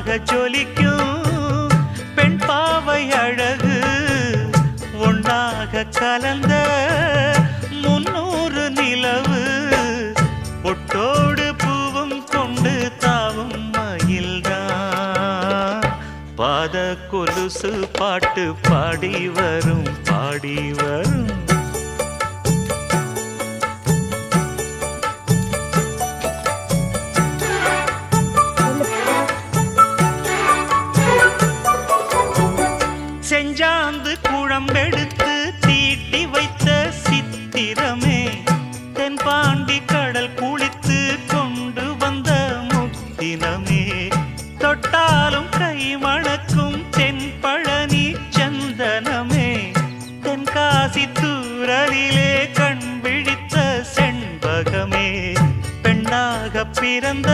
பொன்னாக ஜொலிக்கும் பெண் பாவை அழகு ஒன்னாக கலந்த 300 நிலவு பொட்டோடு பூவும் கொண்டு தாவும் மயில்தான் பாத கொலுசு பாட்டு பாடி வரும் பாடி வரும் செஞ்சாந்து குழம்பெடுத்து தீட்டி வைத்த சித்திரமே தென்பாண்டி கடல் குளித்து கொண்டு வந்த முத்தினமே தொட்டாலும் கை மணக்கும் தென்பழனி சந்தனமே தென்காசி தூரலிலே கண் விழித்த செண்பகமே பெண்ணாக பிறந்த